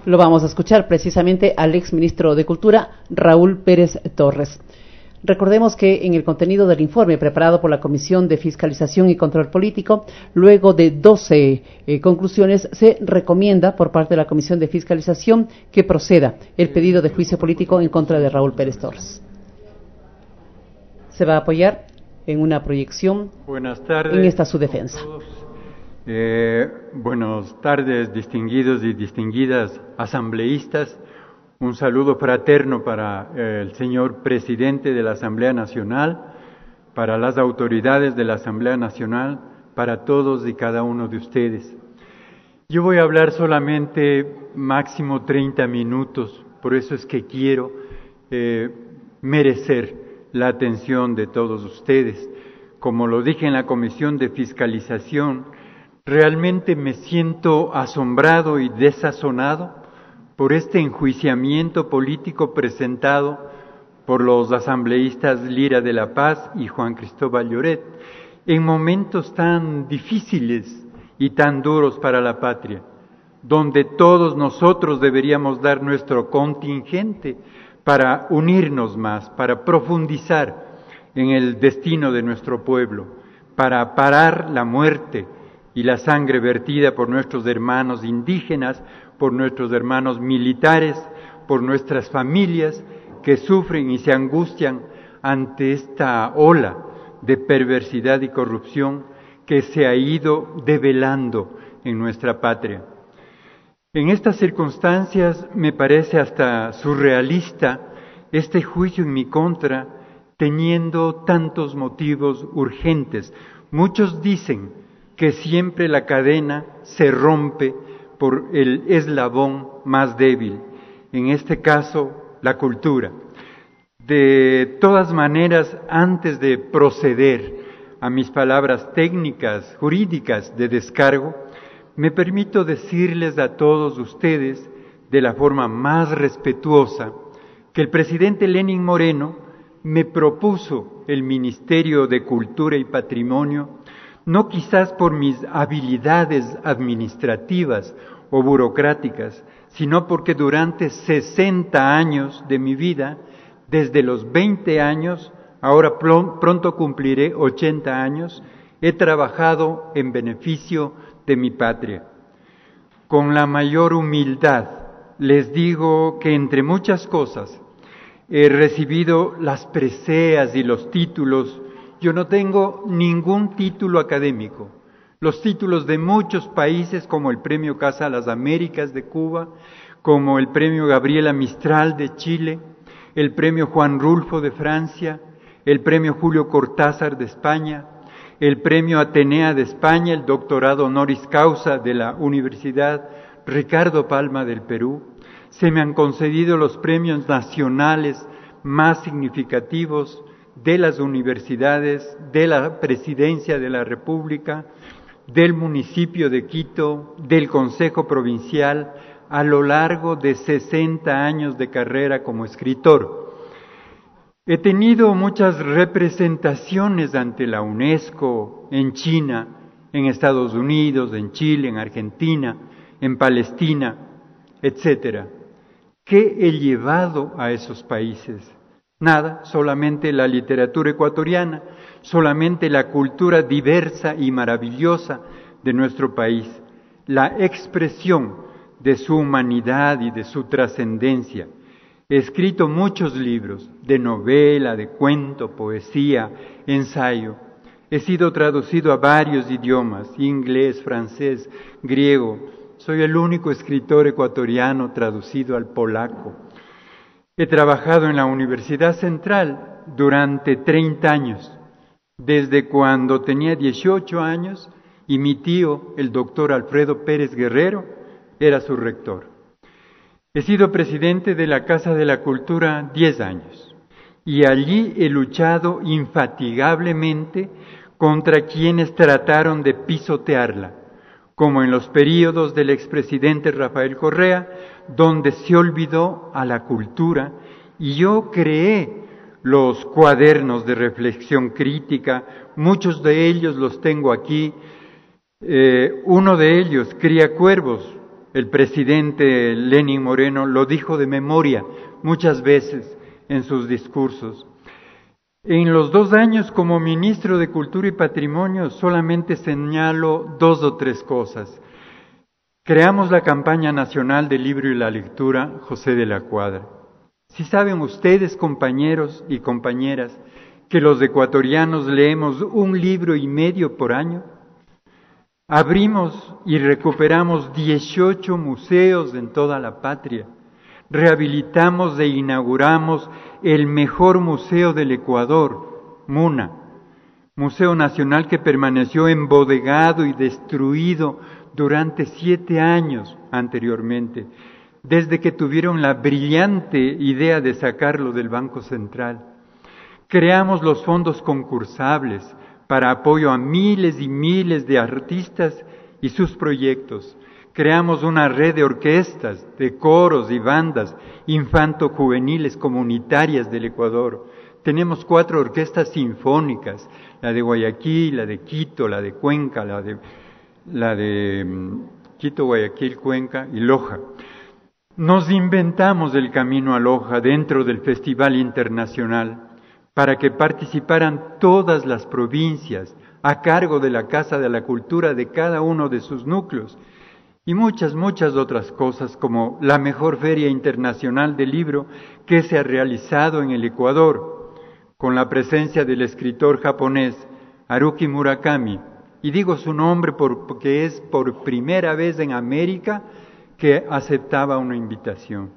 Lo vamos a escuchar precisamente al exministro de Cultura, Raúl Pérez Torres. Recordemos que en el contenido del informe preparado por la Comisión de Fiscalización y Control Político, luego de 12 conclusiones, se recomienda por parte de la Comisión de Fiscalización que proceda el pedido de juicio político en contra de Raúl Pérez Torres. Se va a apoyar en una proyección en esta su defensa. Buenas tardes, distinguidos y distinguidas asambleístas. Un saludo fraterno para el señor presidente de la Asamblea Nacional, para las autoridades de la Asamblea Nacional, para todos y cada uno de ustedes. Yo voy a hablar solamente máximo 30 minutos, por eso es que quiero merecer la atención de todos ustedes. Como lo dije en la Comisión de Fiscalización, realmente me siento asombrado y desazonado por este enjuiciamiento político presentado por los asambleístas Lira de la Paz y Juan Cristóbal Lloret en momentos tan difíciles y tan duros para la patria, donde todos nosotros deberíamos dar nuestro contingente para unirnos más, para profundizar en el destino de nuestro pueblo, para parar la muerte y la sangre vertida por nuestros hermanos indígenas, por nuestros hermanos militares, por nuestras familias que sufren y se angustian ante esta ola de perversidad y corrupción que se ha ido develando en nuestra patria. En estas circunstancias me parece hasta surrealista este juicio en mi contra, teniendo tantos motivos urgentes. Muchos dicen que siempre la cadena se rompe por el eslabón más débil, en este caso la cultura. De todas maneras, antes de proceder a mis palabras técnicas, jurídicas de descargo, me permito decirles a todos ustedes, de la forma más respetuosa, que el presidente Lenín Moreno me propuso el Ministerio de Cultura y Patrimonio, no quizás por mis habilidades administrativas o burocráticas, sino porque durante 60 años de mi vida, desde los 20 años, ahora pronto cumpliré 80 años, he trabajado en beneficio de mi patria. Con la mayor humildad les digo que entre muchas cosas he recibido las preseas y los títulos. Yo no tengo ningún título académico. Los títulos de muchos países, como el Premio Casa a las Américas de Cuba, como el Premio Gabriela Mistral de Chile, el Premio Juan Rulfo de Francia, el Premio Julio Cortázar de España, el Premio Atenea de España, el Doctorado Honoris Causa de la Universidad Ricardo Palma del Perú. Se me han concedido los premios nacionales más significativos de las universidades, de la Presidencia de la República, del municipio de Quito, del Consejo Provincial, a lo largo de 60 años de carrera como escritor. He tenido muchas representaciones ante la UNESCO, en China, en Estados Unidos, en Chile, en Argentina, en Palestina, etcétera. ¿Qué he llevado a esos países? Nada, solamente la literatura ecuatoriana, solamente la cultura diversa y maravillosa de nuestro país, la expresión de su humanidad y de su trascendencia. He escrito muchos libros de novela, de cuento, poesía, ensayo. He sido traducido a varios idiomas, inglés, francés, griego. Soy el único escritor ecuatoriano traducido al polaco. He trabajado en la Universidad Central durante 30 años, desde cuando tenía 18 años y mi tío, el doctor Alfredo Pérez Guerrero, era su rector. He sido presidente de la Casa de la Cultura 10 años y allí he luchado infatigablemente contra quienes trataron de pisotearla, como en los períodos del expresidente Rafael Correa, donde se olvidó a la cultura, y yo creé los cuadernos de reflexión crítica, muchos de ellos los tengo aquí. Uno de ellos, Cría Cuervos, el presidente Lenín Moreno lo dijo de memoria muchas veces en sus discursos. En los 2 años como ministro de Cultura y Patrimonio solamente señalo 2 o 3 cosas. Creamos la campaña nacional del libro y la lectura José de la Cuadra. Si saben ustedes, compañeros y compañeras, que los ecuatorianos leemos 1,5 libros por año. Abrimos y recuperamos 18 museos en toda la patria. Rehabilitamos e inauguramos el mejor museo del Ecuador, MUNA, Museo Nacional que permaneció embodegado y destruido durante 7 años anteriormente, desde que tuvieron la brillante idea de sacarlo del Banco Central. Creamos los fondos concursables para apoyo a miles y miles de artistas y sus proyectos. Creamos una red de orquestas, de coros y bandas infanto-juveniles comunitarias del Ecuador. Tenemos 4 orquestas sinfónicas, la de Guayaquil, la de Quito, la de Cuenca, la de Quito, Guayaquil, Cuenca y Loja. Nos inventamos el camino a Loja dentro del Festival Internacional para que participaran todas las provincias a cargo de la Casa de la Cultura de cada uno de sus núcleos. Y muchas otras cosas, como la mejor feria internacional del libro que se ha realizado en el Ecuador, con la presencia del escritor japonés Haruki Murakami. Y digo su nombre porque es por primera vez en América que aceptaba una invitación.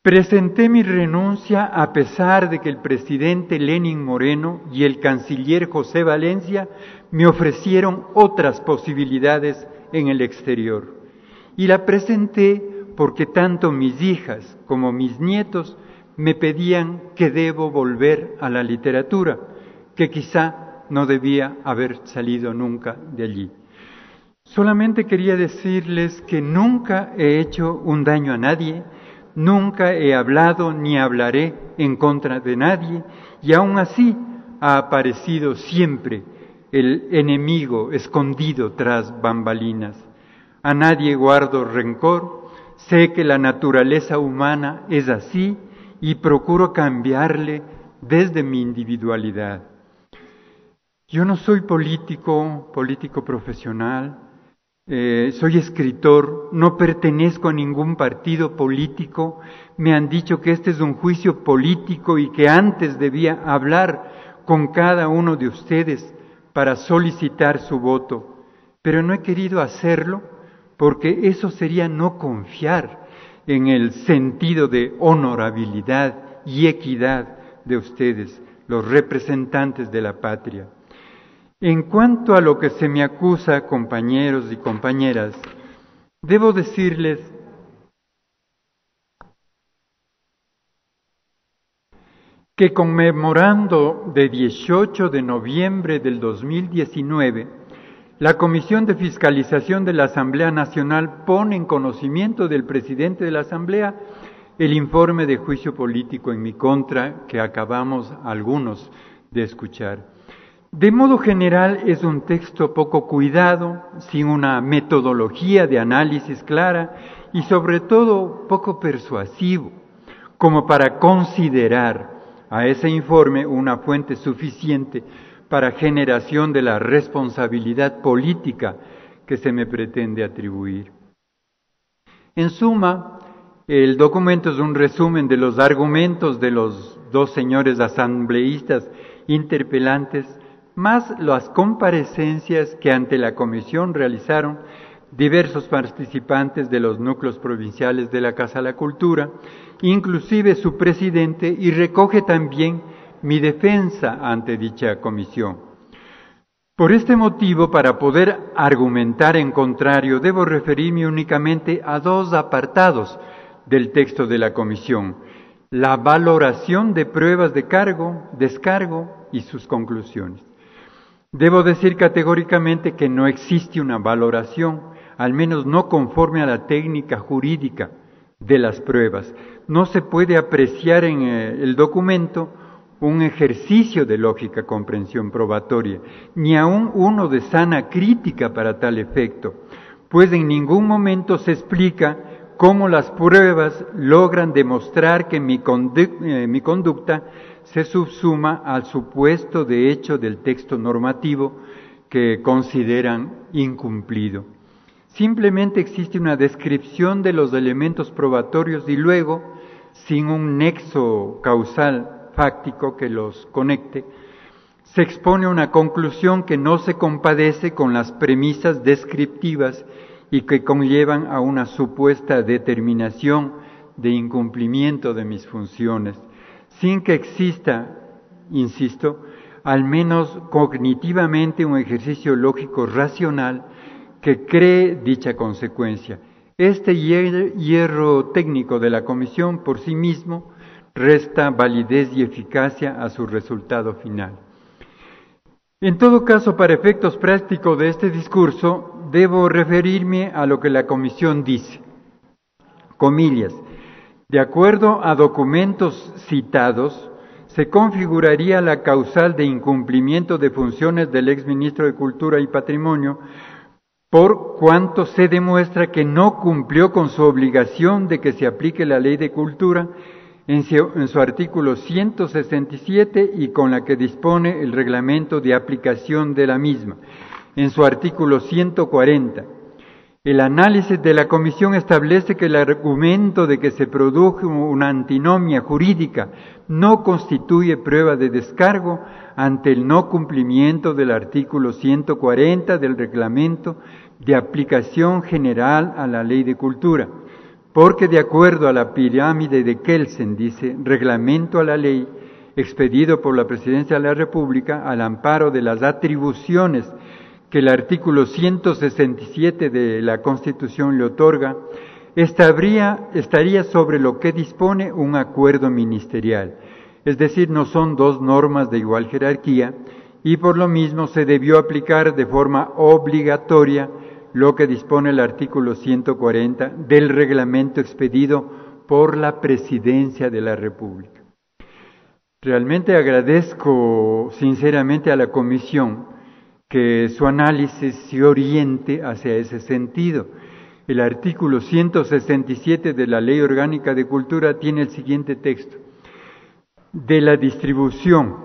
Presenté mi renuncia a pesar de que el presidente Lenín Moreno y el canciller José Valencia me ofrecieron otras posibilidades en el exterior. Y la presenté porque tanto mis hijas como mis nietos me pedían que debo volver a la literatura, que quizá no debía haber salido nunca de allí. Solamente quería decirles que nunca he hecho un daño a nadie, nunca he hablado ni hablaré en contra de nadie, y aún así ha aparecido siempre el enemigo escondido tras bambalinas. A nadie guardo rencor, sé que la naturaleza humana es así y procuro cambiarle desde mi individualidad. Yo no soy político profesional, soy escritor, no pertenezco a ningún partido político. Me han dicho que este es un juicio político y que antes debía hablar con cada uno de ustedes para solicitar su voto, pero no he querido hacerlo porque eso sería no confiar en el sentido de honorabilidad y equidad de ustedes, los representantes de la patria. En cuanto a lo que se me acusa, compañeros y compañeras, debo decirles que conmemorando de 18 de noviembre del 2019, la Comisión de Fiscalización de la Asamblea Nacional pone en conocimiento del presidente de la Asamblea el informe de juicio político en mi contra que acabamos algunos de escuchar. De modo general es un texto poco cuidado, sin una metodología de análisis clara y sobre todo poco persuasivo, como para considerar a ese informe una fuente suficiente para generación de la responsabilidad política que se me pretende atribuir. En suma, el documento es un resumen de los argumentos de los 2 señores asambleístas interpelantes, más las comparecencias que ante la comisión realizaron diversos participantes de los núcleos provinciales de la Casa de la Cultura, inclusive su presidente, y recoge también mi defensa ante dicha comisión. Por este motivo, para poder argumentar en contrario, debo referirme únicamente a 2 apartados del texto de la comisión: la valoración de pruebas de cargo, descargo y sus conclusiones. Debo decir categóricamente que no existe una valoración, al menos no conforme a la técnica jurídica de las pruebas. No se puede apreciar en el documento un ejercicio de lógica comprensión probatoria, ni aun uno de sana crítica para tal efecto, pues en ningún momento se explica cómo las pruebas logran demostrar que mi conducta se subsuma al supuesto de hecho del texto normativo que consideran incumplido. Simplemente existe una descripción de los elementos probatorios y luego, sin un nexo causal fáctico que los conecte, se expone una conclusión que no se compadece con las premisas descriptivas y que conllevan a una supuesta determinación de incumplimiento de mis funciones, sin que exista, insisto, al menos cognitivamente un ejercicio lógico racional que cree dicha consecuencia. Este hierro técnico de la Comisión por sí mismo resta validez y eficacia a su resultado final. En todo caso, para efectos prácticos de este discurso, debo referirme a lo que la Comisión dice. Comillas, de acuerdo a documentos citados, se configuraría la causal de incumplimiento de funciones del exministro de Cultura y Patrimonio por cuanto se demuestra que no cumplió con su obligación de que se aplique la Ley de Cultura en su artículo 167 y con la que dispone el reglamento de aplicación de la misma, en su artículo 140. El análisis de la Comisión establece que el argumento de que se produjo una antinomia jurídica no constituye prueba de descargo ante el no cumplimiento del artículo 140 del reglamento de aplicación general a la Ley de Cultura, porque de acuerdo a la pirámide de Kelsen, dice, reglamento a la ley, expedido por la Presidencia de la República al amparo de las atribuciones que el artículo 167 de la Constitución le otorga, estaría sobre lo que dispone un acuerdo ministerial. Es decir, no son dos normas de igual jerarquía y por lo mismo se debió aplicar de forma obligatoria lo que dispone el artículo 140 del reglamento expedido por la Presidencia de la República. Realmente agradezco sinceramente a la Comisión que su análisis se oriente hacia ese sentido. El artículo 167 de la Ley Orgánica de Cultura tiene el siguiente texto: de la distribución,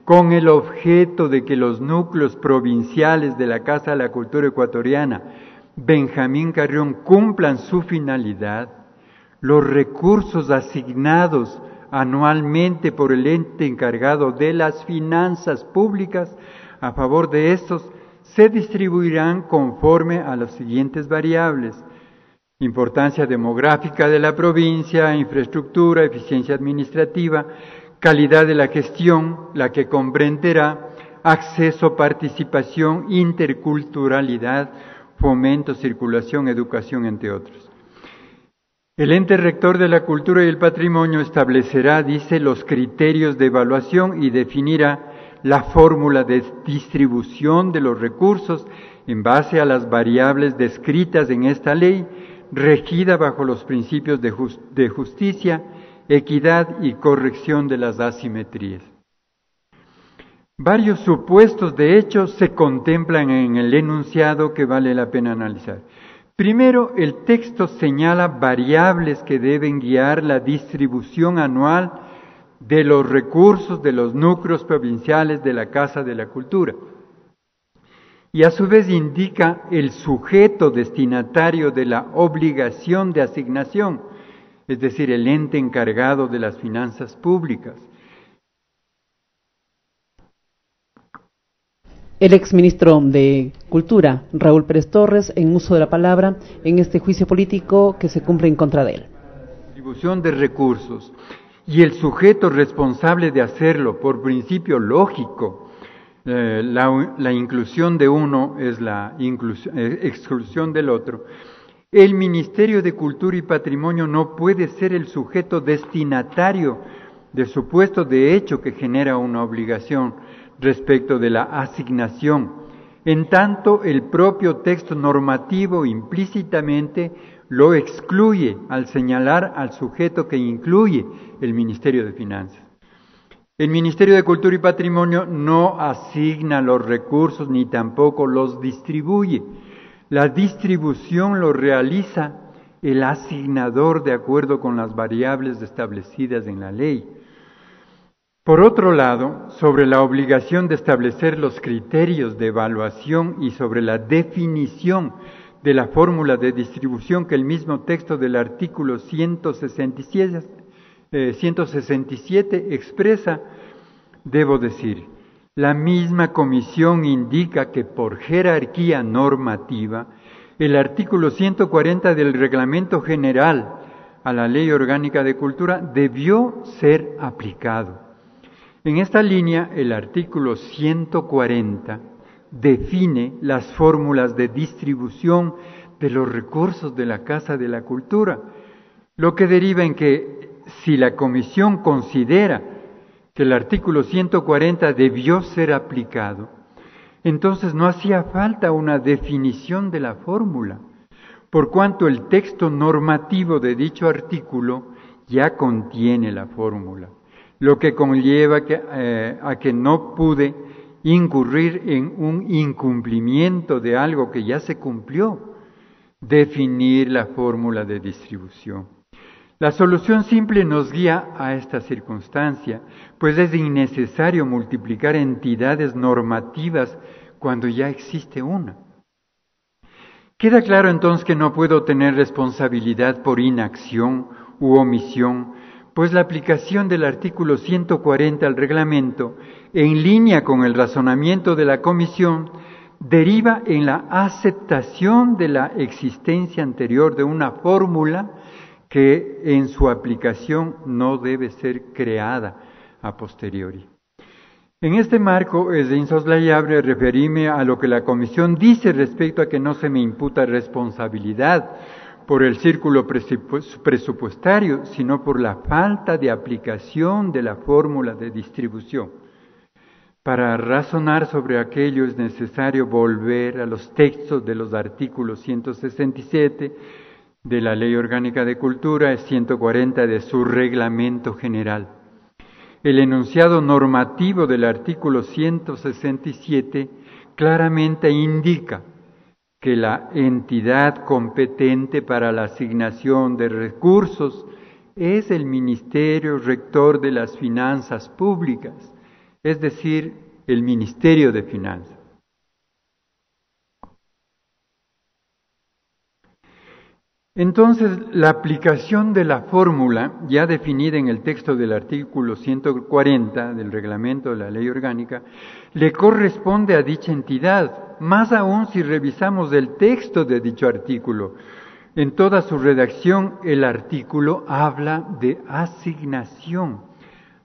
con el objeto de que los núcleos provinciales de la Casa de la Cultura Ecuatoriana Benjamín Carrión cumplan su finalidad, los recursos asignados anualmente por el ente encargado de las finanzas públicas a favor de estos se distribuirán conforme a las siguientes variables: importancia demográfica de la provincia, infraestructura, eficiencia administrativa, calidad de la gestión, la que comprenderá acceso, participación, interculturalidad, fomento, circulación, educación, entre otros. El ente rector de la cultura y el patrimonio establecerá, dice, los criterios de evaluación y definirá la fórmula de distribución de los recursos en base a las variables descritas en esta ley, regida bajo los principios de justicia, equidad y corrección de las asimetrías. Varios supuestos de hecho se contemplan en el enunciado que vale la pena analizar. Primero, el texto señala variables que deben guiar la distribución anual de los recursos de los núcleos provinciales de la Casa de la Cultura. Y a su vez indica el sujeto destinatario de la obligación de asignación, es decir, el ente encargado de las finanzas públicas. El exministro de Cultura, Raúl Pérez Torres, en uso de la palabra en este juicio político que se cumple en contra de él. Distribución de recursos. Y el sujeto responsable de hacerlo, por principio lógico, la inclusión de uno es la exclusión del otro. El Ministerio de Cultura y Patrimonio no puede ser el sujeto destinatario del supuesto de hecho que genera una obligación respecto de la asignación, en tanto el propio texto normativo implícitamente lo excluye al señalar al sujeto que incluye el Ministerio de Finanzas. El Ministerio de Cultura y Patrimonio no asigna los recursos ni tampoco los distribuye. La distribución lo realiza el asignador de acuerdo con las variables establecidas en la ley. Por otro lado, sobre la obligación de establecer los criterios de evaluación y sobre la definición de la fórmula de distribución que el mismo texto del artículo 167 expresa, debo decir, la misma comisión indica que por jerarquía normativa, el artículo 140 del Reglamento General a la Ley Orgánica de Cultura debió ser aplicado. En esta línea, el artículo 140 define las fórmulas de distribución de los recursos de la Casa de la Cultura, lo que deriva en que si la Comisión considera que el artículo 140 debió ser aplicado, entonces no hacía falta una definición de la fórmula, por cuanto el texto normativo de dicho artículo ya contiene la fórmula, lo que conlleva a que no pude incurrir en un incumplimiento de algo que ya se cumplió, definir la fórmula de distribución. La solución simple nos guía a esta circunstancia, pues es innecesario multiplicar entidades normativas cuando ya existe una. Queda claro entonces que no puedo tener responsabilidad por inacción u omisión, pues la aplicación del artículo 140 al reglamento, en línea con el razonamiento de la Comisión, deriva en la aceptación de la existencia anterior de una fórmula que en su aplicación no debe ser creada a posteriori. En este marco es insoslayable referirme a lo que la Comisión dice respecto a que no se me imputa responsabilidad por el círculo presupuestario, sino por la falta de aplicación de la fórmula de distribución. Para razonar sobre aquello es necesario volver a los textos de los artículos 167 de la Ley Orgánica de Cultura, 140 de su Reglamento General. El enunciado normativo del artículo 167 claramente indica que la entidad competente para la asignación de recursos es el Ministerio Rector de las Finanzas Públicas, es decir, el Ministerio de Finanzas. Entonces, la aplicación de la fórmula, ya definida en el texto del artículo 140 del reglamento de la ley orgánica, le corresponde a dicha entidad, más aún si revisamos el texto de dicho artículo. En toda su redacción, el artículo habla de asignación.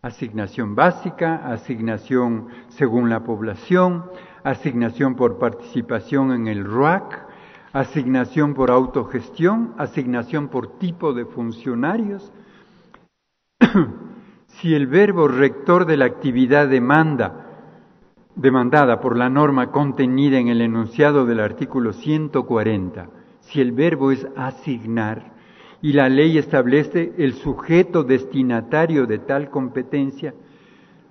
Asignación básica, asignación según la población, asignación por participación en el RUAC, asignación por autogestión, asignación por tipo de funcionarios. Si el verbo rector de la actividad demandada por la norma contenida en el enunciado del artículo 140, si el verbo es asignar y la ley establece el sujeto destinatario de tal competencia,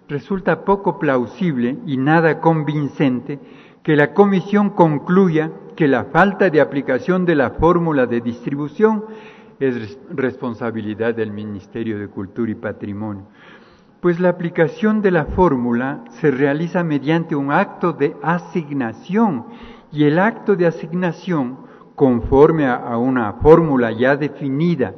resulta poco plausible y nada convincente que la Comisión concluya que la falta de aplicación de la fórmula de distribución es responsabilidad del Ministerio de Cultura y Patrimonio, pues la aplicación de la fórmula se realiza mediante un acto de asignación y el acto de asignación, conforme a una fórmula ya definida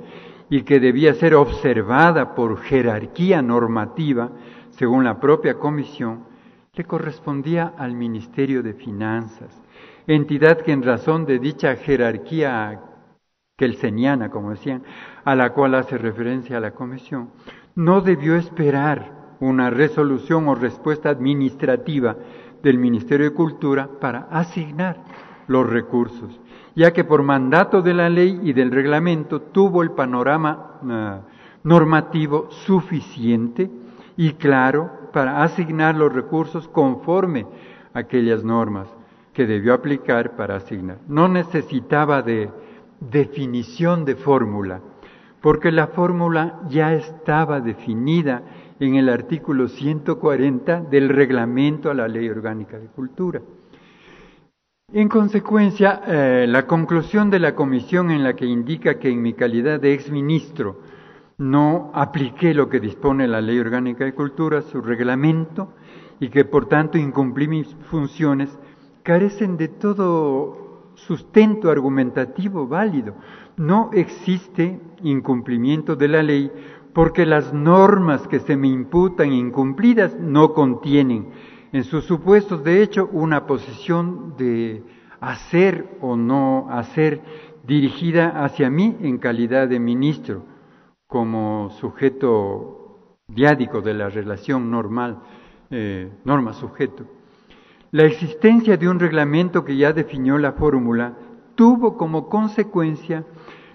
y que debía ser observada por jerarquía normativa, según la propia Comisión, le correspondía al Ministerio de Finanzas, entidad que en razón de dicha jerarquía kelseniana, como decían, a la cual hace referencia a la Comisión, no debió esperar una resolución o respuesta administrativa del Ministerio de Cultura para asignar los recursos, ya que por mandato de la ley y del reglamento tuvo el panorama normativo suficiente y claro para asignar los recursos conforme a aquellas normas que debió aplicar para asignar. No necesitaba de definición de fórmula, porque la fórmula ya estaba definida en el artículo 140 del reglamento a la Ley Orgánica de Cultura. En consecuencia, la conclusión de la comisión en la que indica que en mi calidad de exministro no apliqué lo que dispone la Ley Orgánica de Cultura, su reglamento, y que por tanto incumplí mis funciones, carecen de todo sustento argumentativo válido. No existe incumplimiento de la ley porque las normas que se me imputan incumplidas no contienen en sus supuestos, de hecho, una posición de hacer o no hacer dirigida hacia mí en calidad de ministro, como sujeto diádico de la relación normal, norma-sujeto. La existencia de un reglamento que ya definió la fórmula tuvo como consecuencia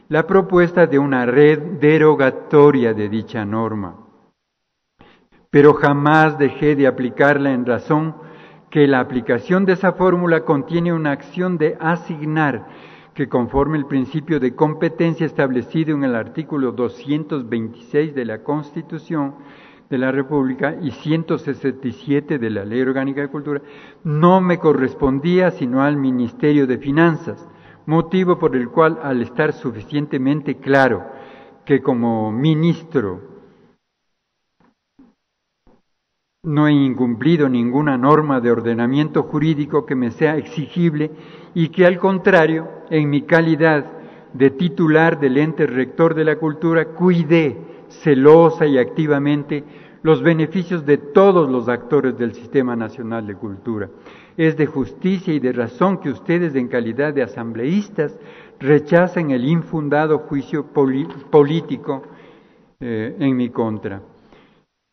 la propuesta de una red derogatoria de dicha norma, pero jamás dejé de aplicarla en razón que la aplicación de esa fórmula contiene una acción de asignar que conforme el principio de competencia establecido en el artículo 226 de la Constitución de la República y 167 de la Ley Orgánica de Cultura, no me correspondía sino al Ministerio de Finanzas, motivo por el cual, al estar suficientemente claro que como ministro no he incumplido ninguna norma de ordenamiento jurídico que me sea exigible y que al contrario, en mi calidad de titular del ente rector de la cultura, cuidé celosa y activamente los beneficios de todos los actores del Sistema Nacional de Cultura. Es de justicia y de razón que ustedes, en calidad de asambleístas, rechacen el infundado juicio político en mi contra.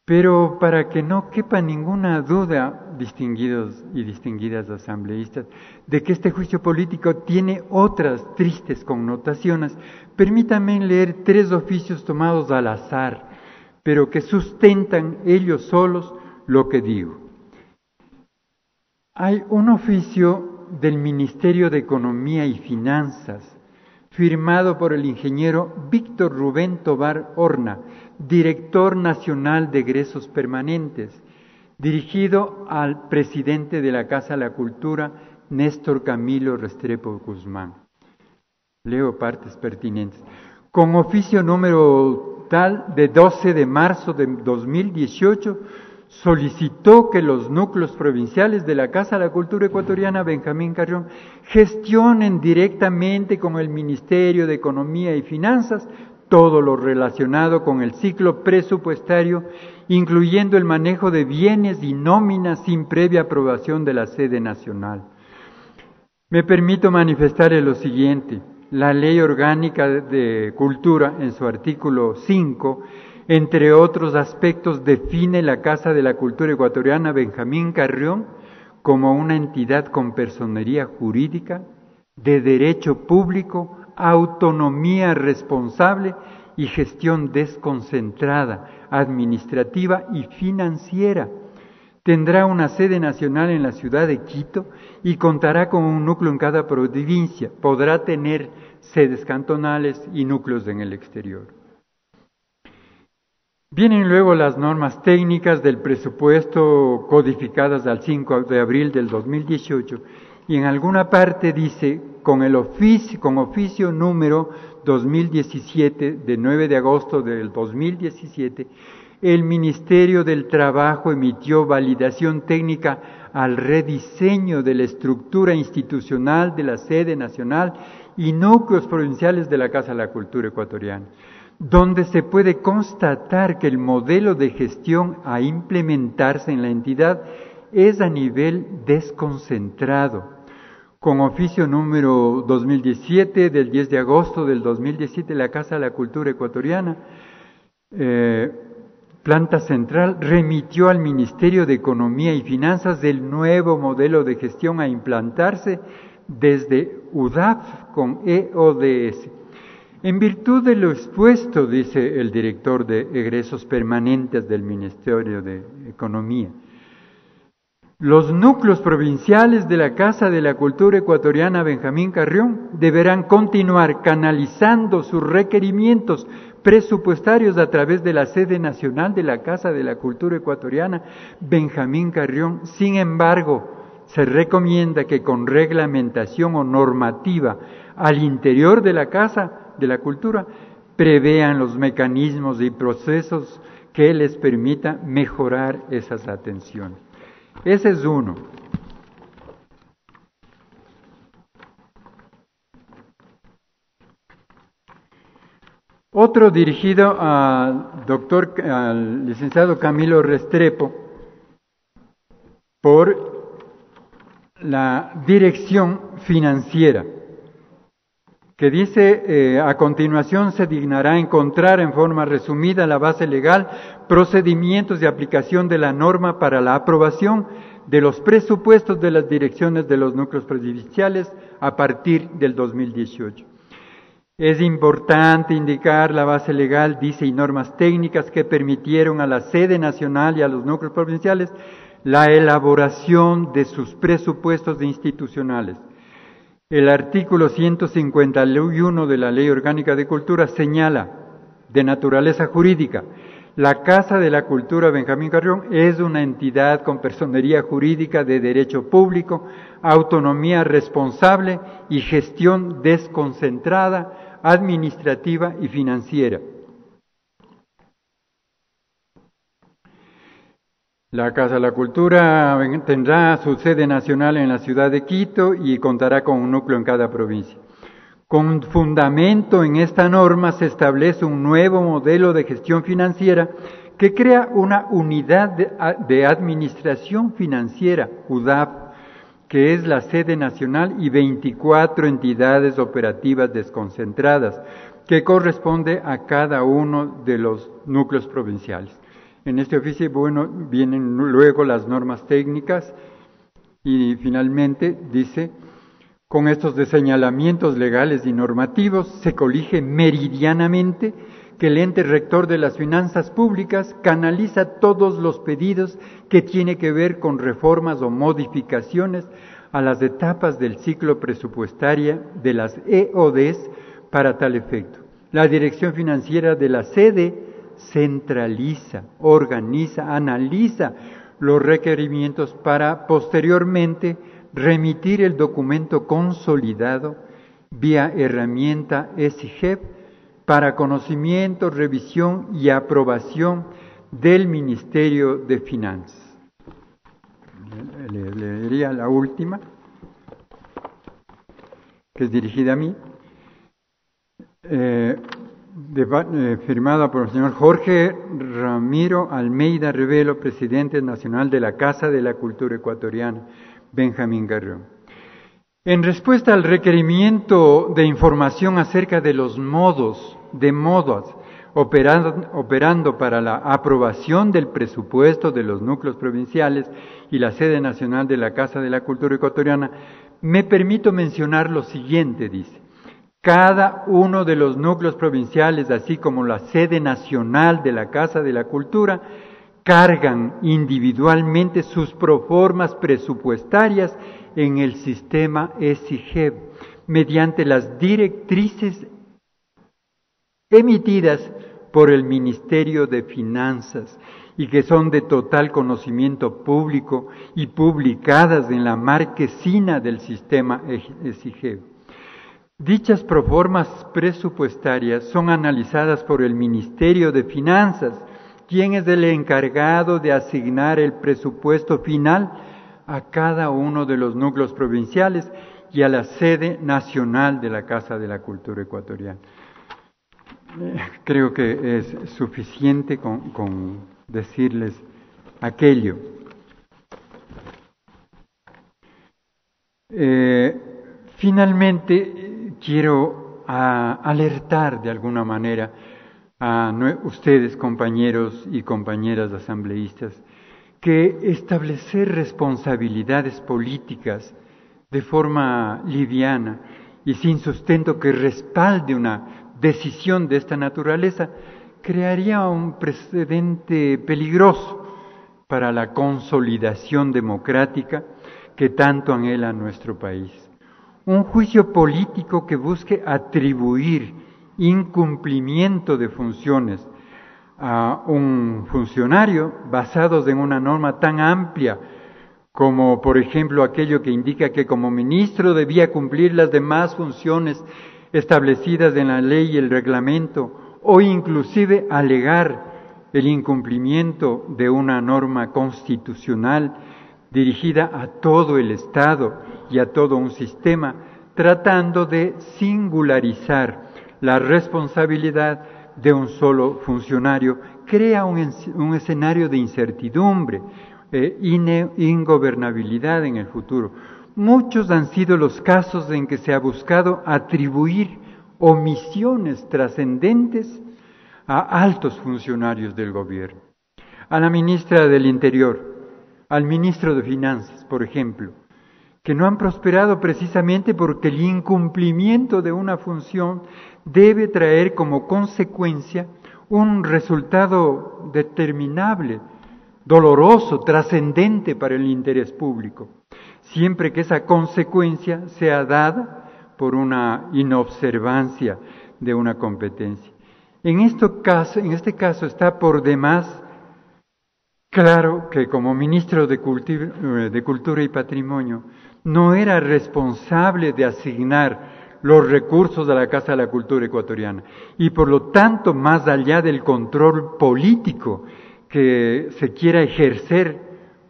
Pero para que no quepa ninguna duda, distinguidos y distinguidas asambleístas, de que este juicio político tiene otras tristes connotaciones, permítanme leer 3 oficios tomados al azar, pero que sustentan ellos solos lo que digo. Hay un oficio del Ministerio de Economía y Finanzas, firmado por el ingeniero Víctor Rubén Tobar Horna, director nacional de egresos permanentes, dirigido al presidente de la Casa de la Cultura, Néstor Camilo Restrepo Guzmán. Leo partes pertinentes. Con oficio número tal de 12 de marzo de 2018, solicitó que los núcleos provinciales de la Casa de la Cultura Ecuatoriana Benjamín Carrión gestionen directamente con el Ministerio de Economía y Finanzas todo lo relacionado con el ciclo presupuestario, incluyendo el manejo de bienes y nóminas sin previa aprobación de la sede nacional. Me permito manifestar lo siguiente: la Ley Orgánica de Cultura, en su artículo 5, entre otros aspectos, define la Casa de la Cultura Ecuatoriana Benjamín Carrión como una entidad con personería jurídica, de derecho público, autonomía responsable y gestión desconcentrada, administrativa y financiera. Tendrá una sede nacional en la ciudad de Quito y contará con un núcleo en cada provincia. Podrá tener sedes cantonales y núcleos en el exterior. Vienen luego las normas técnicas del presupuesto codificadas al 5 de abril del 2018 y en alguna parte dice con oficio número 2017 de 9 de agosto del 2017, el Ministerio del Trabajo emitió validación técnica al rediseño de la estructura institucional de la sede nacional y núcleos provinciales de la Casa de la Cultura Ecuatoriana, donde se puede constatar que el modelo de gestión a implementarse en la entidad es a nivel desconcentrado. Con oficio número 2017 del 10 de agosto del 2017, la Casa de la Cultura Ecuatoriana, planta central, remitió al Ministerio de Economía y Finanzas el nuevo modelo de gestión a implantarse desde UDAF con EODS. En virtud de lo expuesto, dice el director de egresos permanentes del Ministerio de Economía, los núcleos provinciales de la Casa de la Cultura Ecuatoriana Benjamín Carrión deberán continuar canalizando sus requerimientos presupuestarios a través de la sede nacional de la Casa de la Cultura Ecuatoriana Benjamín Carrión. Sin embargo, se recomienda que con reglamentación o normativa al interior de la Casa de la Cultura prevean los mecanismos y procesos que les permita mejorar esas atenciones. Ese es uno. Otro dirigido al licenciado Camilo Restrepo por la dirección financiera, que dice, a continuación se dignará encontrar en forma resumida la base legal, procedimientos de aplicación de la norma para la aprobación de los presupuestos de las direcciones de los núcleos provinciales a partir del 2018. Es importante indicar la base legal, dice, y normas técnicas que permitieron a la sede nacional y a los núcleos provinciales la elaboración de sus presupuestos institucionales. El artículo 151 de la Ley Orgánica de Cultura señala, de naturaleza jurídica, la Casa de la Cultura Benjamín Carrión es una entidad con personería jurídica de derecho público, autonomía responsable y gestión desconcentrada, administrativa y financiera. La Casa de la Cultura tendrá su sede nacional en la ciudad de Quito y contará con un núcleo en cada provincia. Con fundamento en esta norma se establece un nuevo modelo de gestión financiera que crea una unidad de administración financiera, UDAF, que es la sede nacional, y 24 entidades operativas desconcentradas, que corresponde a cada uno de los núcleos provinciales. En este oficio, vienen luego las normas técnicas y finalmente dice, con estos señalamientos legales y normativos se colige meridianamente que el ente rector de las finanzas públicas canaliza todos los pedidos que tiene que ver con reformas o modificaciones a las etapas del ciclo presupuestario de las EODs para tal efecto. La dirección financiera de la sede centraliza, organiza, analiza los requerimientos para posteriormente remitir el documento consolidado vía herramienta ESIGEP para conocimiento, revisión y aprobación del Ministerio de Finanzas. Leería la última, que es dirigida a mí, firmada por el señor Jorge Ramiro Almeida Revelo, presidente nacional de la Casa de la Cultura Ecuatoriana, Benjamín Carrión. En respuesta al requerimiento de información acerca de los modos operando para la aprobación del presupuesto de los núcleos provinciales y la sede nacional de la Casa de la Cultura Ecuatoriana, me permito mencionar lo siguiente, dice. Cada uno de los núcleos provinciales, así como la sede nacional de la Casa de la Cultura, cargan individualmente sus proformas presupuestarias en el sistema ESIGEB, mediante las directrices emitidas por el Ministerio de Finanzas y que son de total conocimiento público y publicadas en la marquesina del sistema ESIGEB. Dichas proformas presupuestarias son analizadas por el Ministerio de Finanzas, quien es el encargado de asignar el presupuesto final a cada uno de los núcleos provinciales y a la sede nacional de la Casa de la Cultura Ecuatoriana. Creo que es suficiente con decirles aquello. Finalmente, quiero alertar de alguna manera a ustedes, compañeros y compañeras asambleístas, que establecer responsabilidades políticas de forma liviana y sin sustento que respalde una decisión de esta naturaleza crearía un precedente peligroso para la consolidación democrática que tanto anhela nuestro país. Un juicio político que busque atribuir incumplimiento de funciones a un funcionario basados en una norma tan amplia como por ejemplo aquello que indica que como ministro debía cumplir las demás funciones establecidas en la ley y el reglamento, o inclusive alegar el incumplimiento de una norma constitucional dirigida a todo el Estado y a todo un sistema, tratando de singularizar la responsabilidad de un solo funcionario, crea un escenario de incertidumbre, ingobernabilidad en el futuro. Muchos han sido los casos en que se ha buscado atribuir omisiones trascendentes a altos funcionarios del gobierno, a la ministra del Interior, al ministro de Finanzas, por ejemplo, que no han prosperado precisamente porque el incumplimiento de una función debe traer como consecuencia un resultado determinable, doloroso, trascendente para el interés público, siempre que esa consecuencia sea dada por una inobservancia de una competencia. En este caso está por demás claro que como ministro de Cultura y Patrimonio no era responsable de asignar los recursos de la Casa de la Cultura Ecuatoriana y por lo tanto, más allá del control político que se quiera ejercer,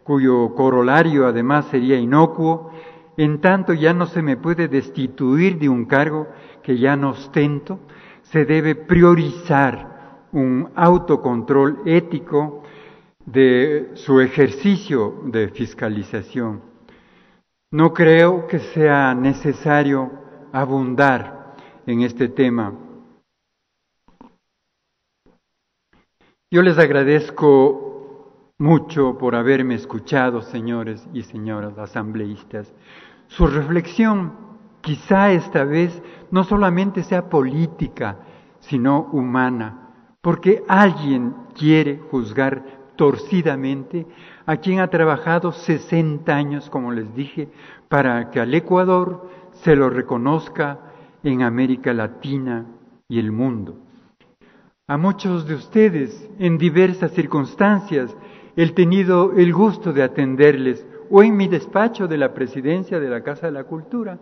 cuyo corolario además sería inocuo, en tanto ya no se me puede destituir de un cargo que ya no ostento, se debe priorizar un autocontrol ético de su ejercicio de fiscalización. No creo que sea necesario abundar en este tema. Yo les agradezco mucho por haberme escuchado, señores y señoras asambleístas. Su reflexión quizá esta vez no solamente sea política, sino humana, porque alguien quiere juzgar torcidamente a quien ha trabajado 60 años, como les dije, para que al Ecuador se lo reconozca en América Latina y el mundo. A muchos de ustedes, en diversas circunstancias, he tenido el gusto de atenderles, o en mi despacho de la Presidencia de la Casa de la Cultura,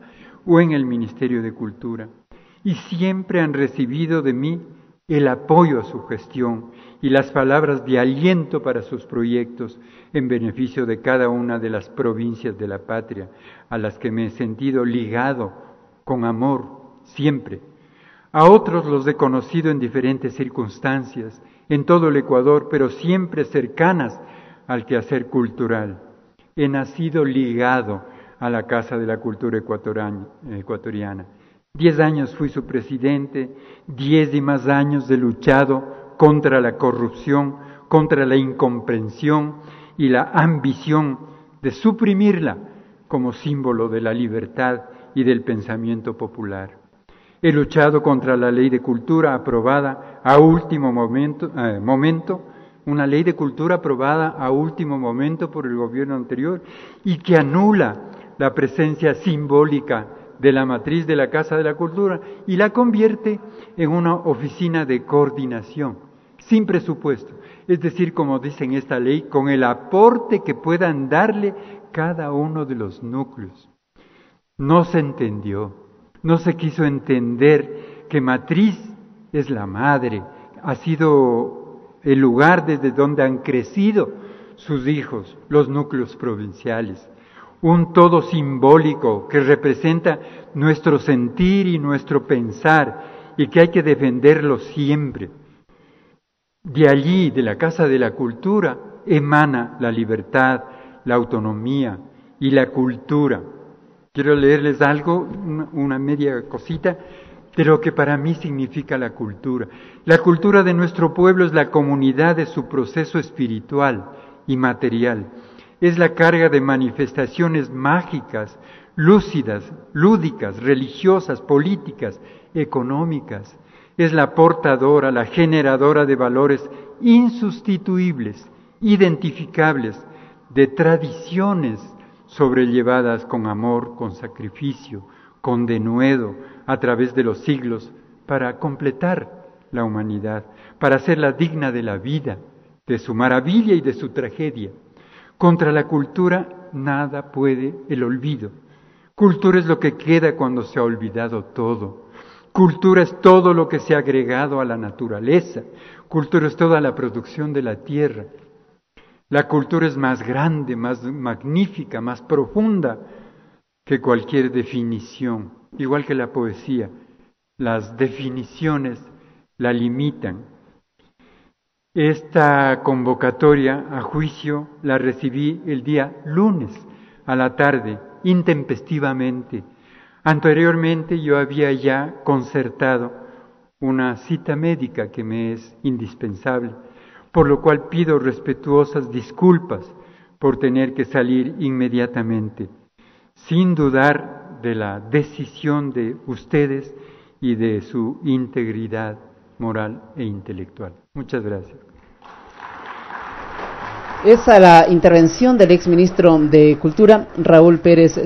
o en el Ministerio de Cultura, y siempre han recibido de mí el apoyo a su gestión y las palabras de aliento para sus proyectos en beneficio de cada una de las provincias de la patria, a las que me he sentido ligado con amor siempre. A otros los he conocido en diferentes circunstancias, en todo el Ecuador, pero siempre cercanas al quehacer cultural. He nacido ligado a la Casa de la Cultura Ecuatoriana. 10 años fui su presidente, 10 y más años he luchado contra la corrupción, contra la incomprensión y la ambición de suprimirla como símbolo de la libertad y del pensamiento popular. He luchado contra la ley de cultura aprobada a último momento, una ley de cultura aprobada a último momento por el gobierno anterior y que anula la presencia simbólica de la matriz de la Casa de la Cultura y la convierte en una oficina de coordinación, sin presupuesto, es decir, como dice en esta ley, con el aporte que puedan darle cada uno de los núcleos. No se entendió, no se quiso entender que matriz es la madre, ha sido el lugar desde donde han crecido sus hijos, los núcleos provinciales. Un todo simbólico que representa nuestro sentir y nuestro pensar y que hay que defenderlo siempre. De allí, de la Casa de la Cultura, emana la libertad, la autonomía y la cultura. Quiero leerles algo, una media cosita, de lo que para mí significa la cultura. La cultura de nuestro pueblo es la comunidad de su proceso espiritual y material. Es la carga de manifestaciones mágicas, lúcidas, lúdicas, religiosas, políticas, económicas. Es la portadora, la generadora de valores insustituibles, identificables, de tradiciones sobrellevadas con amor, con sacrificio, con denuedo, a través de los siglos, para completar la humanidad, para hacerla digna de la vida, de su maravilla y de su tragedia. Contra la cultura nada puede el olvido. Cultura es lo que queda cuando se ha olvidado todo. Cultura es todo lo que se ha agregado a la naturaleza. Cultura es toda la producción de la tierra. La cultura es más grande, más magnífica, más profunda que cualquier definición, igual que la poesía. Las definiciones la limitan. Esta convocatoria a juicio la recibí el día lunes a la tarde, intempestivamente. Anteriormente yo había ya concertado una cita médica que me es indispensable, por lo cual pido respetuosas disculpas por tener que salir inmediatamente, sin dudar de la decisión de ustedes y de su integridad moral e intelectual. Muchas gracias. Esa la intervención del exministro de Cultura, Raúl Pérez